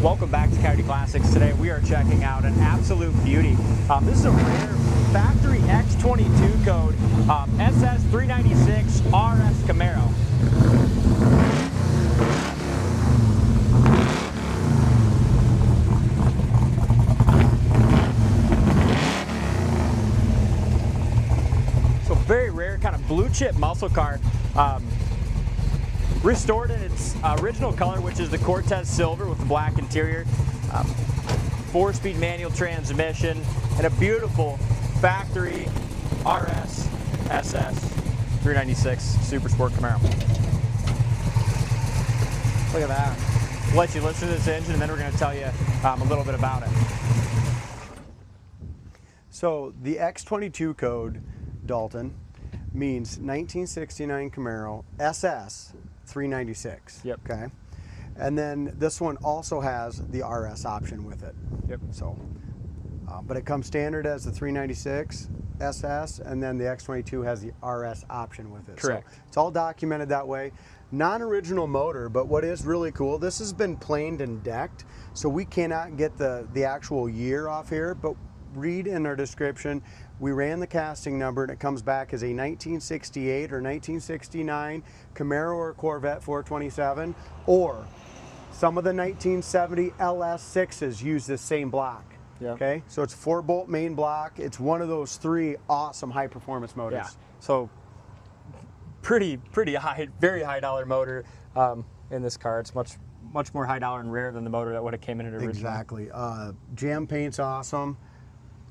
Welcome back to Coyote Classics. Today we are checking out an absolute beauty. This is a rare factory X22 code SS396 RS Camaro. So very rare, kind of blue chip muscle car. Restored in its original color, which is the Cortez silver with the black interior, 4-speed manual transmission, and a beautiful factory RS SS 396 Super Sport Camaro. Look at that. We'll let you listen to this engine, and then we're going to tell you a little bit about it. So the X22 code, Dalton, means 1969 Camaro SS 396. Yep. Okay. And then this one also has the RS option with it. Yep. So, but it comes standard as the 396 SS, and then the X22 has the RS option with it. Correct. So it's all documented that way. Non-original motor, but what is really cool, this has been planed and decked, so we cannot get the actual year off here, but read in our description, we ran the casting number and it comes back as a 1968 or 1969 Camaro or Corvette 427, or some of the 1970 LS6s use this same block. Yeah. Okay, so it's 4-bolt main block. It's one of those 3 awesome high performance motors. Yeah. So pretty high, very high dollar motor in this car. It's much more high dollar and rare than the motor that would have came in it originally. Exactly. Jam paint's awesome.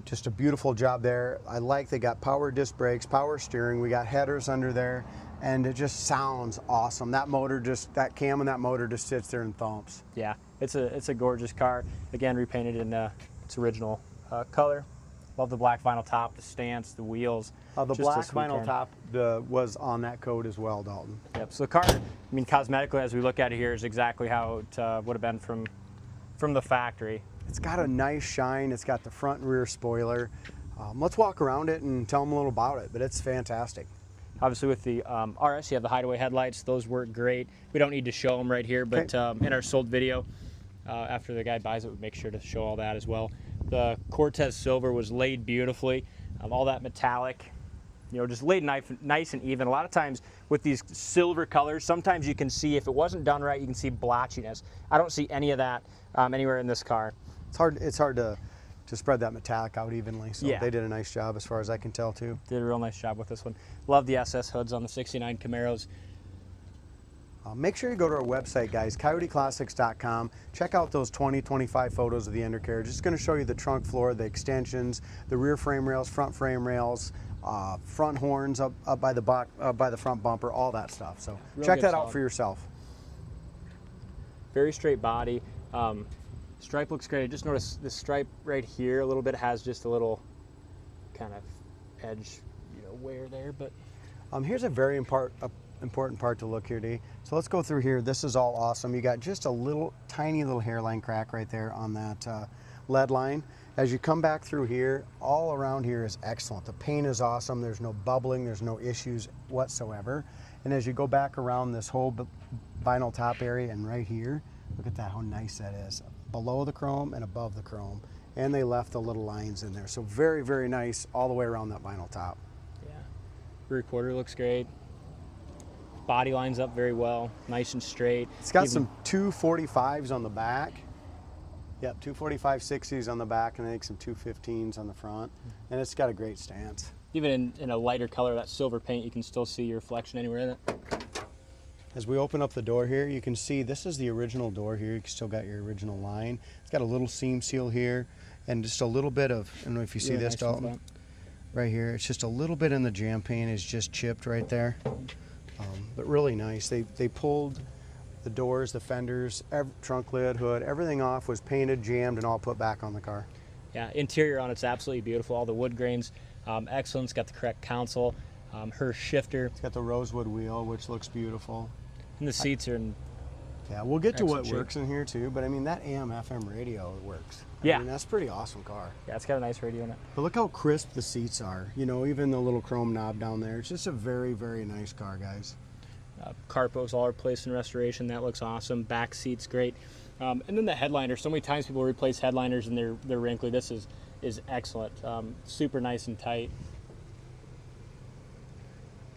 Just a beautiful job there. I like they got power disc brakes, power steering. We got headers under there, and it just sounds awesome. That motor that cam and that motor just sits there and thumps. Yeah, it's a gorgeous car. Again, repainted in its original color. Love the black vinyl top, the stance, the wheels. The Just a black sweet vinyl car. top was on that code as well, Dalton. Yep. So the car, I mean, cosmetically, as we look at it here, is exactly how it would have been from the factory. It's got a nice shine. It's got the front and rear spoiler. Let's walk around it and tell them a little about it, but it's fantastic. Obviously with the RS, you have the hideaway headlights. Those work great. We don't need to show them right here, but in our sold video, after the guy buys it, we make sure to show all that as well. The Cortez silver was laid beautifully. All that metallic, just laid nice and even. A lot of times with these silver colors, sometimes you can see, if it wasn't done right, you can see blotchiness. I don't see any of that anywhere in this car. It's hard to spread that metallic out evenly, so Yeah. they did a nice job as far as I can tell too. Did a real nice job with this one. Love the SS hoods on the 69 Camaros. Make sure you go to our website, guys, coyoteclassics.com. Check out those 25 photos of the undercarriage. It's going to show you the trunk floor, the extensions, the rear frame rails, front frame rails, front horns up by the front bumper, all that stuff. So check that out for yourself. Very straight body. Stripe looks great. I just noticed this stripe right here a little bit has just a little kind of edge, wear there. But here's a very important part to look here, D. So let's go through here. This is all awesome. You got just a tiny little hairline crack right there on that lead line. As you come back through here, all around here is excellent. The paint is awesome. There's no bubbling. There's no issues whatsoever. And as you go back around this whole vinyl top area and right here, look at that, how nice that is. Below the chrome and above the chrome. And they left the little lines in there. So very, very nice all the way around that vinyl top. Yeah. Rear quarter looks great. Body lines up very well, nice and straight. It's got some 245s on the back. Yep, 245/60s on the back, and I think some 215s on the front. And it's got a great stance. Even in a lighter color, that silver paint, you can still see your reflection anywhere in it. As we open up the door here, you can see this is the original door here. You still got your original line. It's got a little seam seal here, and just a little bit of, I don't know if you see this, Dalton, right here. It's just a little bit in the jam paint is just chipped right there. But really nice. They pulled the doors, the fenders, trunk lid, hood, everything off, was painted, jammed, and all put back on the car. Yeah, interior on it's absolutely beautiful. All the wood grains, excellent. It's got the correct console, her shifter. It's got the rosewood wheel, which looks beautiful. And the seats are in. Yeah, we'll get to what shape. works in here too, but I mean, that AM/FM radio works. Yeah. I mean, that's a pretty awesome car. Yeah, it's got a nice radio in it. But look how crisp the seats are. Even the little chrome knob down there. It's just a very, very nice car, guys. Carpo's all replaced in restoration. That looks awesome. Back seat's great. And then the headliner. So many times people replace headliners and they're wrinkly. This is excellent. Super nice and tight.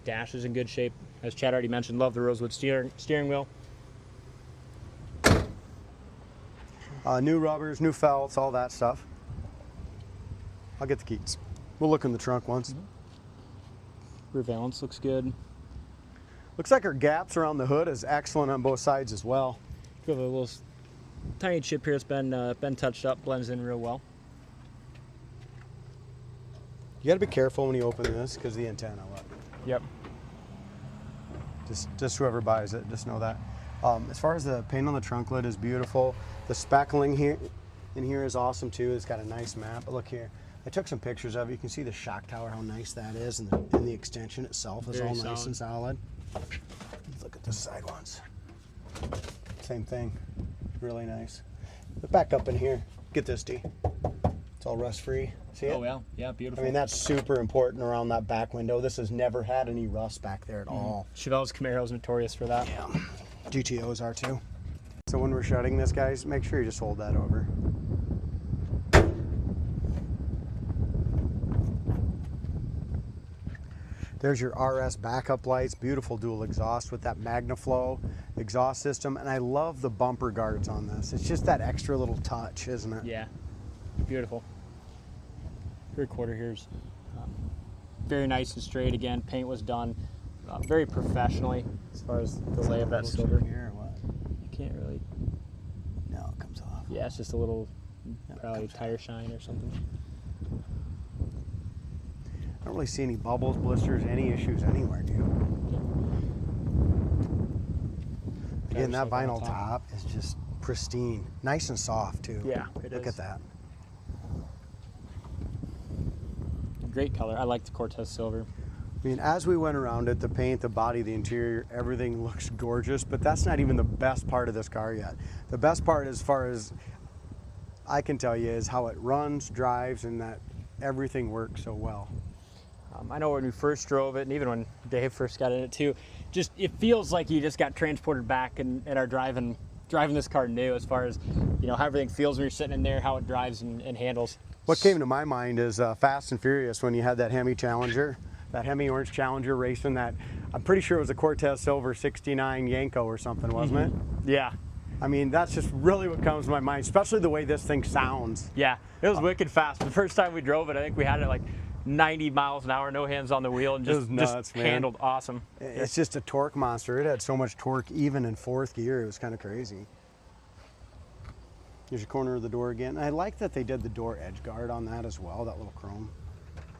Dash is in good shape. As Chad already mentioned, love the rosewood steering wheel. New rubbers, new felts, all that stuff. I'll get the keys. We'll look in the trunk once. Rear valance looks good. Looks like our gaps around the hood is excellent on both sides as well. We have a little tiny chip here that's been touched up, blends in real well. You got to be careful when you open this because the antenna. Yep. Just whoever buys it, just know that. As far as the paint on the trunk lid is beautiful. The speckling here in here is awesome too. It's got a nice map. But look here. I took some pictures of it. You can see the shock tower, how nice that is, and the extension itself is Very all nice solid. and solid. Let's look at the side ones. Same thing. Really nice. But back up in here. Get this, D. It's all rust free. See it? Oh yeah, yeah, beautiful. I mean, that's super important around that back window. This has never had any rust back there at all. Chevrolet's Camaro is notorious for that. Yeah. GTOs are too. So when we're shutting this, guys, make sure you just hold that over. There's your RS backup lights, beautiful dual exhaust with that Magna flow exhaust system. And I love the bumper guards on this. It's just that extra little touch, isn't it? Yeah, beautiful. Rear quarter here's very nice and straight. Again, paint was done very professionally as far as the lay of that silver. Here or what? You can't really. No, it comes off. Yeah, it's just a little, No, it probably comes tire shine or something. I don't really see any bubbles, blisters, any issues anywhere, dude. Again, that Driver's side vinyl on top is just pristine. Nice and soft, too. Yeah, it Look is. at that. Great color. I like the Cortez silver. I mean, as we went around it, the paint, the body, the interior, everything looks gorgeous, but that's not even the best part of this car yet. The best part, as far as I can tell you, is how it runs, drives, and that everything works so well. I know when we first drove it, and even when Dave first got in it too, just it feels like you just got transported back and are driving this car new, as far as how everything feels when you're sitting in there, how it drives and handles. What came to my mind is Fast and Furious, when you had that Hemi Challenger, that Hemi Orange Challenger racing that, I'm pretty sure it was a Cortez Silver 69 Yanko or something, wasn't it? Yeah. I mean, that's just really what comes to my mind, especially the way this thing sounds. Yeah, it was wicked fast. The first time we drove it, I think we had it like 90 miles an hour, no hands on the wheel, and It was nuts, just man. handled awesome. It's just a torque monster. It had so much torque even in fourth gear. It was kind of crazy. Here's your corner of the door again. I like that they did the door edge guard on that as well, that little chrome.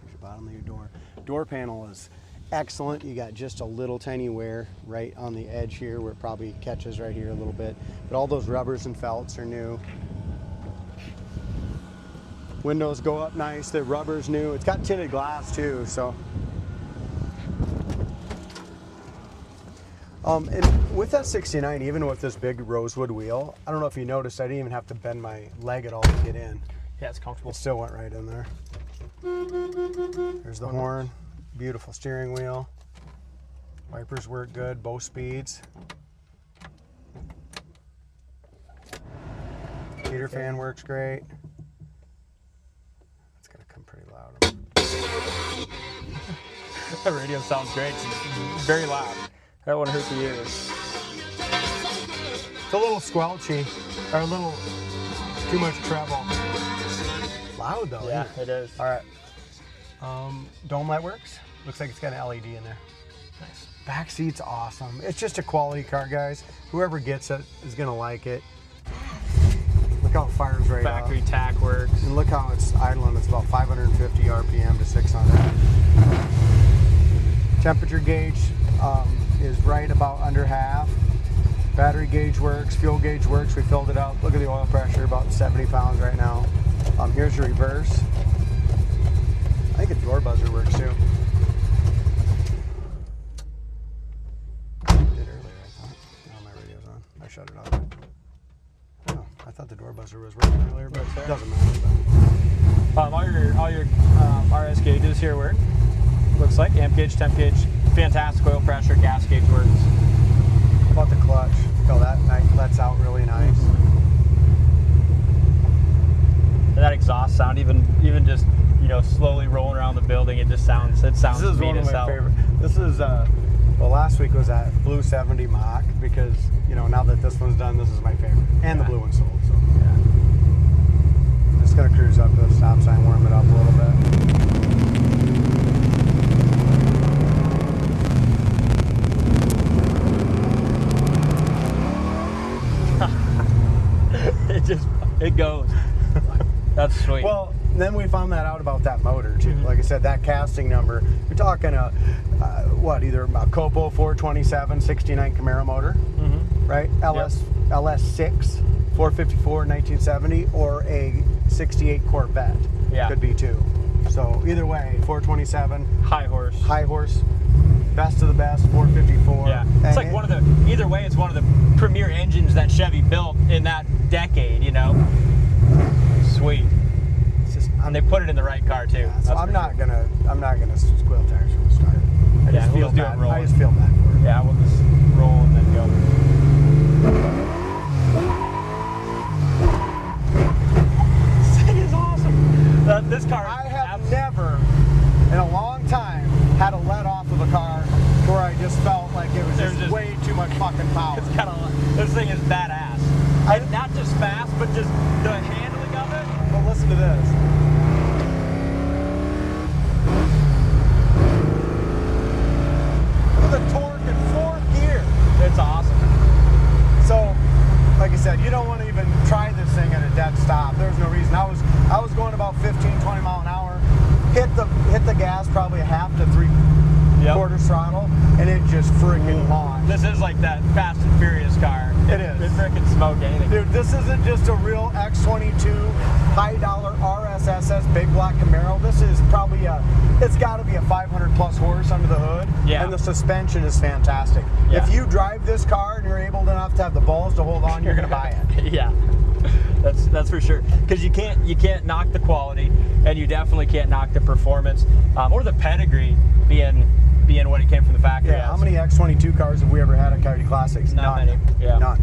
Here's your bottom of your door. Door panel is excellent. You got just a little tiny wear right on the edge here where it probably catches right here a little bit. But all those rubbers and felts are new. Windows go up nice. The rubber's new. It's got tinted glass too, so. And with that 69, even with this big rosewood wheel, I don't know if you noticed, I didn't even have to bend my leg at all to get in. Yeah, it's comfortable. It still went right in there. There's the horn. Beautiful steering wheel. Wipers work good, both speeds. Heater fan works great. It's gonna come pretty loud. The radio sounds great. It's very loud. I don't want to hurt the ears. It's a little squelchy, or a little too much treble. Loud though. Yeah, isn't it? it is. All right. Dome light works. Looks like it's got an LED in there. Nice. Back seat's awesome. It's just a quality car, guys. Whoever gets it is gonna like it. Look how it fires right up. Factory tack works. And look how it's idling. It's about 550 RPM to 600. Temperature gauge is right about under half. Battery gauge works. Fuel gauge works. We filled it up. Look at the oil pressure, about 70 pounds right now. Here's your reverse. I think a door buzzer works too. Did earlier, I thought. Now my radio's on. I shut it off. Oh, I thought the door buzzer was working earlier, but it doesn't matter. All your RS gauges here work. Looks like amp gauge, temp gauge, fantastic oil pressure, gas gauge works. How about the clutch? Look how that lets out really nice. sound. Even just, you know, slowly rolling around the building, it sounds This is mean one of as my hell. favorite. This is well, last week was that blue 70 Mach because, you know, now that this one's done, this is my favorite, and the blue one sold. So Yeah. I'm just gonna cruise up to the stop sign, warm it up a little bit. It goes. That's sweet. Well, then we found that out about that motor too. Like I said, that casting number. You're talking either a Copo 427 69 Camaro motor, right? LS6 454 1970, or a 68 Corvette. Yeah. Could be too. So either way, 427. high horse. Best of the best, 454. Yeah, And it's like either way, it's one of the premier engines that Chevy built in that decade, you know? Sweet. It's just, And they put it in the right car, too. yeah, so That's I'm for not sure. gonna squeal tires from the start. I Yeah, just we'll feel just do it bad. rolling. I just feel bad for it. Yeah, we'll just roll and then go. This thing is awesome. This car is I have never, in a long time, had a let off of a car where I just felt like it was just way too much fucking power. It's kind of, this thing is badass. And not just fast, but just the handling of it. Well, listen to this. Look at the torque in fourth gear. It's awesome. So, like I said, you don't want to even try this thing at a dead stop. There's no reason. I was going about 15, 20 mile an hour. Hit the gas probably a half to three-quarters throttle, and it just friggin' launched. This is like that Fast and Furious car. It is. It freaking smoked anything. Dude, this isn't just a real X22 high-dollar RSSS big block Camaro. This is probably it's got to be a 500 plus horse under the hood. Yeah. And the suspension is fantastic. Yeah. If you drive this car and you're able enough to have the balls to hold on, you're gonna buy it. Yeah, that's for sure. Because you can't knock the quality, and you definitely can't knock the performance or the pedigree being what it came from the factory. Yeah. How many X22 cars have we ever had at Coyote Classics? Not None. many. Yeah. None.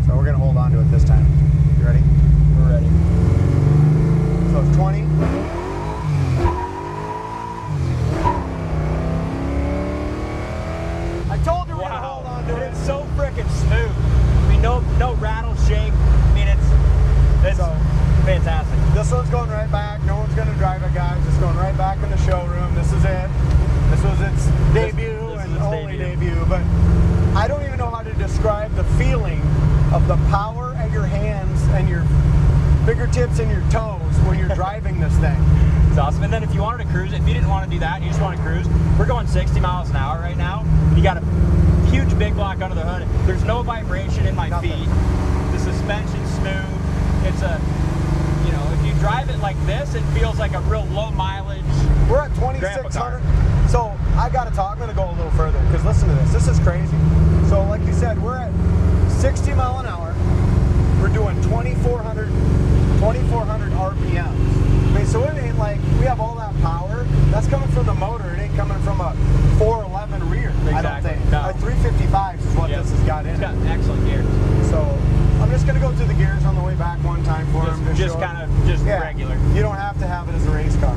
So we're gonna hold on to it this time. You ready? We're ready. So it's 20. I told you we're gonna hold on to it. It's so freaking smooth. I mean, no rattle, shake. I mean, it's So- fantastic. This one's going right back. No one's going to drive it, guys. It's going right back in the showroom. This is it. This was its debut this and is its only debut. debut. But I don't even know how to describe the feeling of the power at your hands and your fingertips and your toes when you're driving this thing. It's awesome. And then if you wanted to cruise, if you didn't want to do that, you just want to cruise, we're going 60 miles an hour right now. You got a huge big block under the hood. There's no vibration in my Nothing. feet. The suspension's smooth. It's you know, if you drive it like this, it feels like a real low mileage. We're at Grandpa 2,600. So I got to talk. I'm going to go a little further because listen to this. This is crazy. So like you said, we're at 60 mile an hour. We're doing 2,400 RPMs. I mean, so it ain't like we have all that power. That's coming from the motor. It ain't coming from a 411 rear. I don't Exactly. think. No. 355s is what Yep. this has got in It's it. got excellent gear. So I'm just going to go through the gears on the way back one time for him. to Just show kind it. of just Yeah, regular. You don't have to have it as a race car.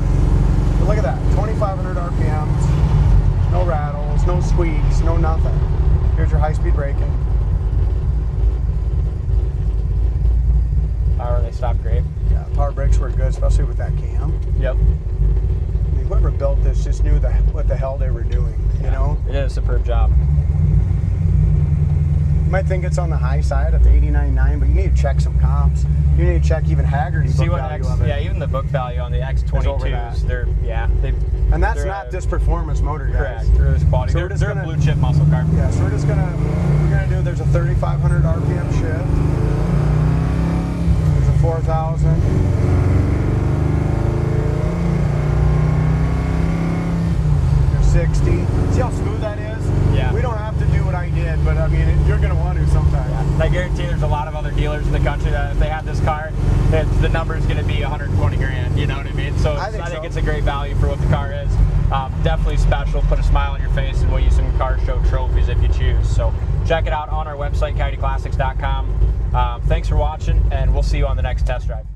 But look at that, 2,500 RPMs, no rattles, no squeaks, no nothing. Here's your high-speed braking. Power, they stop great. Yeah, power brakes work good, especially with that cam. Yep. I mean, whoever built this just knew what the hell they were doing, you know? It did a superb job. You might think it's on the high side at the 89.9, but you need to check some comps. You need to check even Haggerty's See book what value of it. yeah, even the book value on the over that. X22s, And that's they're, not this performance motor, guys. correct. They're this quality. So we're just they're gonna- a blue chip muscle car. Yeah, so we're gonna do, there's a 3,500 RPM shift. There's a 4,000. There's 60. See how smooth that is? Yeah. We don't have to do what I did, but I mean, you're gonna want to sometime. And I guarantee there's a lot of other dealers in the country that if they have this car, the number is going to be 120 grand. You know what I mean? So I think so. it's a great value for what the car is. Definitely special. Put a smile on your face, and we'll use some car show trophies if you choose. So check it out on our website, coyoteclassics.com. Thanks for watching. and we'll see you on the next test drive.